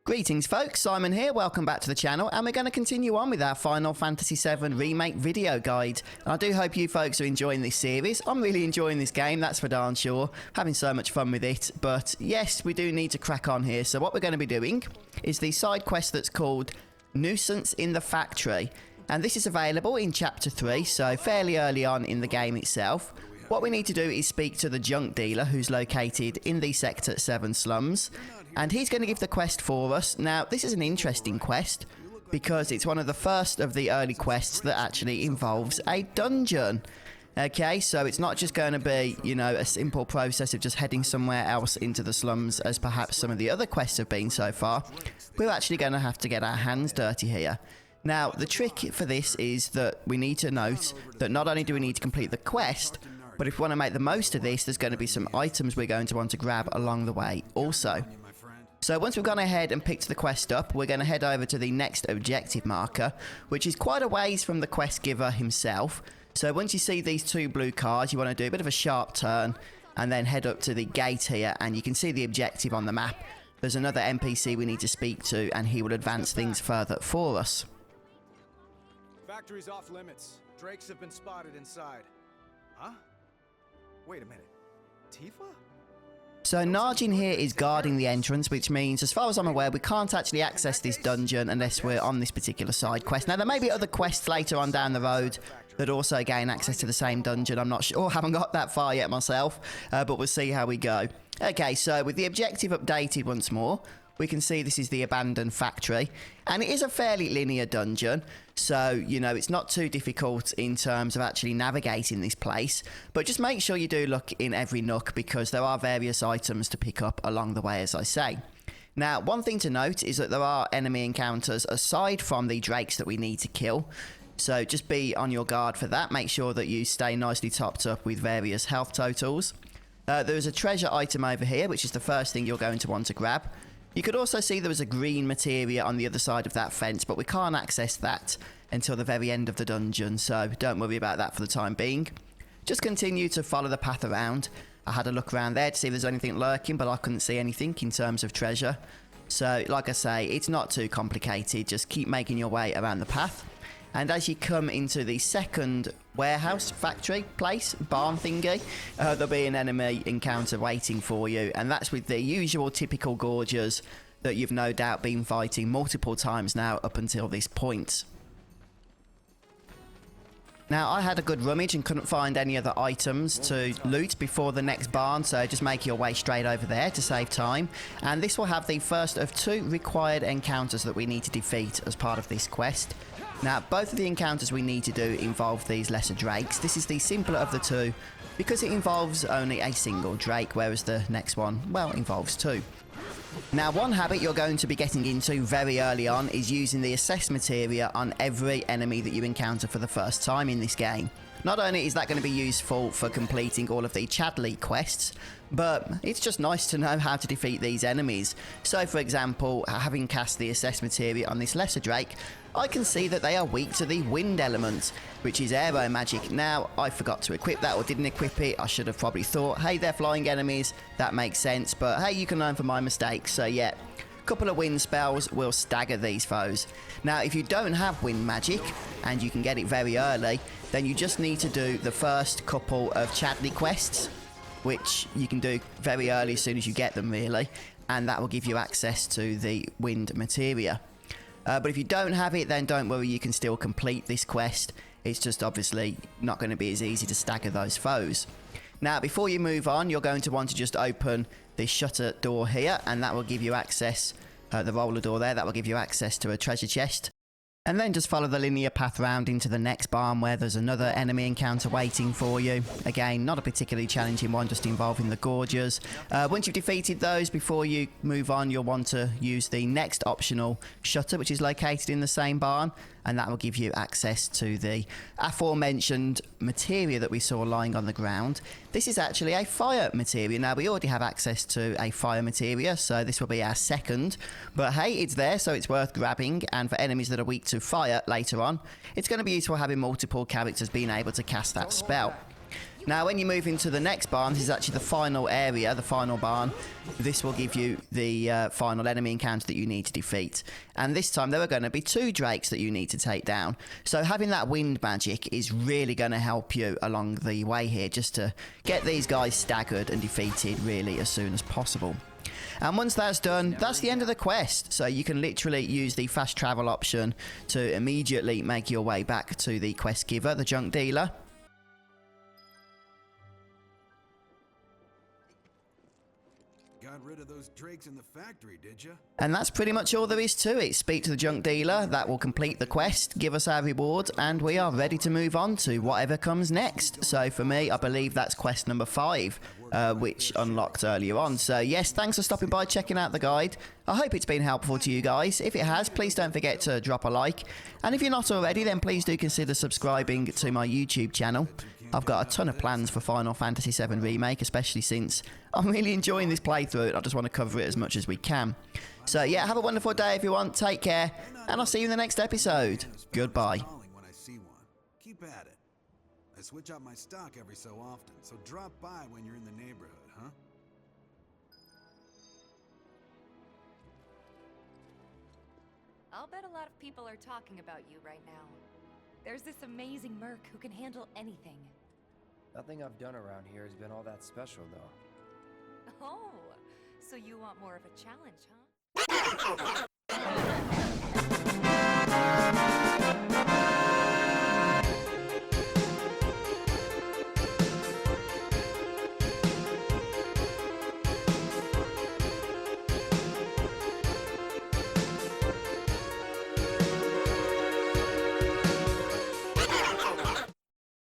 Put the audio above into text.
Greetings folks, Simon here, welcome back to the channel, and we're going to continue on with our Final Fantasy VII Remake video guide. And I do hope you folks are enjoying this series. I'm really enjoying this game, that's for darn sure. Having so much fun with it, but yes, we do need to crack on here. So what we're going to be doing is the side quest that's called Nuisance in the Factory. And this is available in Chapter 3, so fairly early on in the game itself. What we need to do is speak to the junk dealer who's located in the Sector 7 slums, and he's going to give the quest for us. Now, this is an interesting quest because it's one of the first of the early quests that actually involves a dungeon. Okay, so it's not just going to be, you know, a simple process of just heading somewhere else into the slums as perhaps some of the other quests have been so far. We're actually going to have to get our hands dirty here. Now, the trick for this is that we need to note that not only do we need to complete the quest, but if we want to make the most of this, there's going to be some items we're going to want to grab along the way also. So once we've gone ahead and picked the quest up, we're going to head over to the next objective marker, which is quite a ways from the quest giver himself. So once you see these two blue cars, you want to do a bit of a sharp turn and then head up to the gate here, and you can see the objective on the map. There's another NPC we need to speak to, and he will advance things further for us. Factory's off limits. Drakes have been spotted inside. Huh? Wait a minute. Tifa? So Najin here is guarding the entrance, which means, as far as I'm aware, we can't actually access this dungeon unless we're on this particular side quest. Now, there may be other quests later on down the road that also gain access to the same dungeon. I'm not sure. Haven't got that far yet myself, but we'll see how we go. Okay, so with the objective updated once more, we can see this is the abandoned factory, and it is a fairly linear dungeon, so, you know, it's not too difficult in terms of actually navigating this place, but just make sure you do look in every nook because there are various items to pick up along the way, as I say. Now, one thing to note is that there are enemy encounters aside from the drakes that we need to kill, so just be on your guard for that. Make sure that you stay nicely topped up with various health totals. There's a treasure item over here, which is the first thing you're going to want to grab. You could also see there was a green materia on the other side of that fence, but we can't access that until the very end of the dungeon, so don't worry about that for the time being. Just continue to follow the path around. I had a look around there to see if there's anything lurking, but I couldn't see anything in terms of treasure. So, like I say, it's not too complicated. Just keep making your way around the path. And as you come into the second warehouse, factory, place, barn thingy, there'll be an enemy encounter waiting for you. And that's with the usual typical gorgers that you've no doubt been fighting multiple times now up until this point. Now, I had a good rummage and couldn't find any other items to loot before the next barn, so just make your way straight over there to save time. And this will have the first of two required encounters that we need to defeat as part of this quest. Now, both of the encounters we need to do involve these lesser drakes. This is the simpler of the two because it involves only a single drake, whereas the next one, well, involves two. Now, one habit you're going to be getting into very early on is using the assess materia on every enemy that you encounter for the first time in this game. Not only is that going to be useful for completing all of the Chadley quests, but it's just nice to know how to defeat these enemies. So, for example, having cast the assess materia on this lesser drake, I can see that they are weak to the wind element, which is Aero magic. Now, I forgot to equip that or didn't equip it. I should have probably thought, hey, they're flying enemies. That makes sense, but hey, you can learn from my mistakes. So, yeah, a couple of wind spells will stagger these foes. Now, if you don't have wind magic, and you can get it very early, then you just need to do the first couple of Chadley quests, which you can do very early as soon as you get them, really, and that will give you access to the wind materia. But if you don't have it, then don't worry, you can still complete this quest. It's just obviously not going to be as easy to stagger those foes. Now, before you move on, you're going to want to just open the shutter door here, and that will give you access, the roller door there, that will give you access to a treasure chest. And then just follow the linear path round into the next barn where there's another enemy encounter waiting for you. Again, not a particularly challenging one, just involving the gorgers. Once you've defeated those, before you move on, you'll want to use the next optional shutter, which is located in the same barn. And that will give you access to the aforementioned materia that we saw lying on the ground. This is actually a fire materia. Now, we already have access to a fire materia, so this will be our second. But hey, it's there, so it's worth grabbing. And for enemies that are weak to fire later on, it's going to be useful having multiple characters being able to cast that spell. Now, when you move into the next barn, this is actually the final area, the final barn. This will give you the final enemy encounter that you need to defeat. And this time, there are going to be 2 drakes that you need to take down. So having that wind magic is really going to help you along the way here, just to get these guys staggered and defeated really as soon as possible. And once that's done, that's the end of the quest. So you can literally use the fast travel option to immediately make your way back to the quest giver, the junk dealer. Got rid of those drakes in the factory, did you? And that's pretty much all there is to it. Speak to the junk dealer, that will complete the quest, give us our reward, and we are ready to move on to whatever comes next. So for me, I believe that's quest number 5, which unlocked earlier on. So yes, thanks for stopping by, checking out the guide. I hope it's been helpful to you guys. If it has, please don't forget to drop a like. And if you're not already, then please do consider subscribing to my YouTube channel. I've got a ton of plans for Final Fantasy VII Remake, especially since I'm really enjoying this playthrough and I just want to cover it as much as we can. So yeah, have a wonderful day everyone, take care, and I'll see you in the next episode. Goodbye. When I see one. Keep at it. I switch out my stock every so often, so drop by when you're in the neighborhood, huh? I'll bet a lot of people are talking about you right now. There's this amazing merc who can handle anything. Nothing I've done around here has been all that special, though. Oh, so you want more of a challenge, huh?